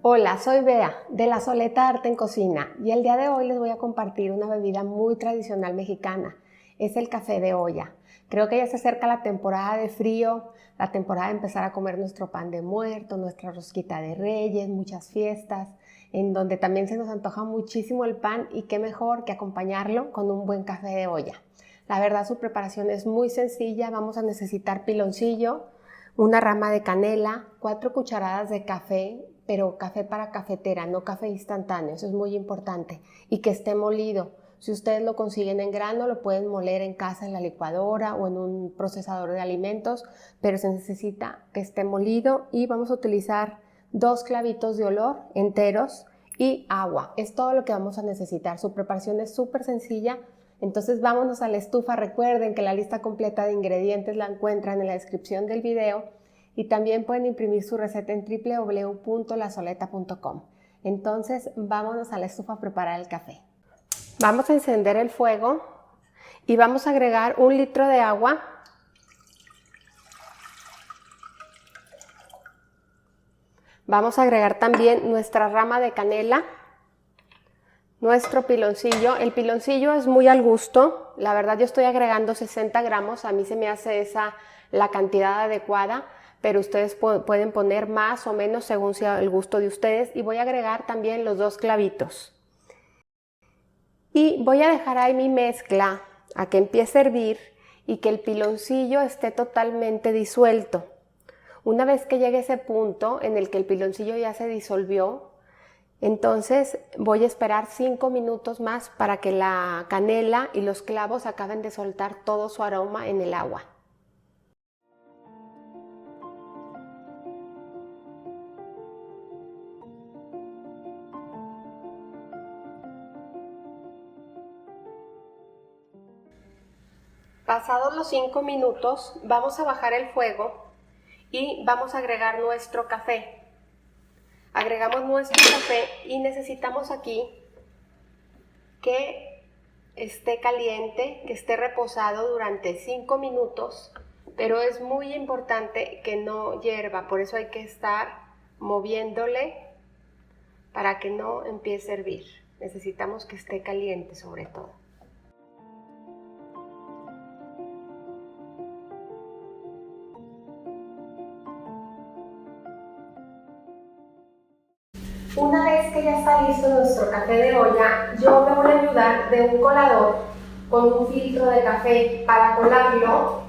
Hola, soy Bea de La Soleta Arte en Cocina y el día de hoy les voy a compartir una bebida muy tradicional mexicana. Es el café de olla. Creo que ya se acerca la temporada de frío, la temporada de empezar a comer nuestro pan de muerto, nuestra rosquita de reyes, muchas fiestas, en donde también se nos antoja muchísimo el pan y qué mejor que acompañarlo con un buen café de olla. La verdad, su preparación es muy sencilla. Vamos a necesitar piloncillo, una rama de canela, 4 cucharadas de café, pero café para cafetera, no café instantáneo, eso es muy importante, y que esté molido. Si ustedes lo consiguen en grano, lo pueden moler en casa en la licuadora o en un procesador de alimentos, pero se necesita que esté molido y vamos a utilizar 2 clavitos de olor enteros y agua. Es todo lo que vamos a necesitar. Su preparación es súper sencilla. Entonces vámonos a la estufa. Recuerden que la lista completa de ingredientes la encuentran en la descripción del video y también pueden imprimir su receta en www.lasoleta.com. Entonces vámonos a la estufa a preparar el café. Vamos a encender el fuego y vamos a agregar 1 litro de agua. Vamos a agregar también nuestra rama de canela, nuestro piloncillo. El piloncillo es muy al gusto. La verdad yo estoy agregando 60 gramos. A mí se me hace esa la cantidad adecuada, pero ustedes pueden poner más o menos según sea el gusto de ustedes. Y voy a agregar también los 2 clavitos. Y voy a dejar ahí mi mezcla a que empiece a hervir y que el piloncillo esté totalmente disuelto. Una vez que llegue ese punto en el que el piloncillo ya se disolvió, entonces voy a esperar 5 minutos más para que la canela y los clavos acaben de soltar todo su aroma en el agua. Pasados los 5 minutos, vamos a bajar el fuego y vamos a agregar nuestro café. Agregamos nuestro café y necesitamos aquí que esté caliente, que esté reposado durante 5 minutos, pero es muy importante que no hierva, por eso hay que estar moviéndole para que no empiece a hervir. Necesitamos que esté caliente sobre todo. Una vez que ya está listo nuestro café de olla, yo me voy a ayudar de un colador con un filtro de café para colarlo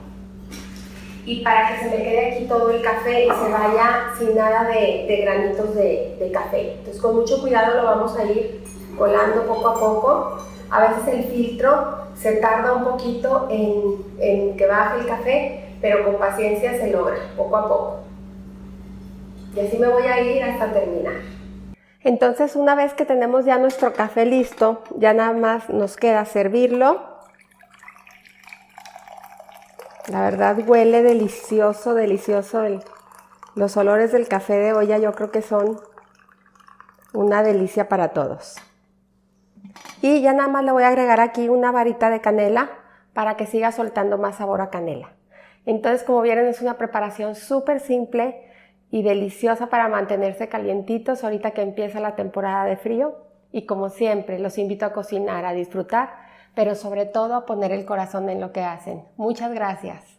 y para que se me quede aquí todo el café y se vaya sin nada de granitos de café. Entonces con mucho cuidado lo vamos a ir colando poco a poco. A veces el filtro se tarda un poquito en que baje el café, pero con paciencia se logra, poco a poco. Y así me voy a ir hasta terminar. Entonces, una vez que tenemos ya nuestro café listo, ya nada más nos queda servirlo. La verdad huele delicioso, delicioso. Los olores del café de olla yo creo que son una delicia para todos. Y ya nada más le voy a agregar aquí una varita de canela para que siga soltando más sabor a canela. Entonces, como vieron, es una preparación súper simple y deliciosa para mantenerse calientitos ahorita que empieza la temporada de frío. Y como siempre, los invito a cocinar, a disfrutar, pero sobre todo a poner el corazón en lo que hacen. Muchas gracias.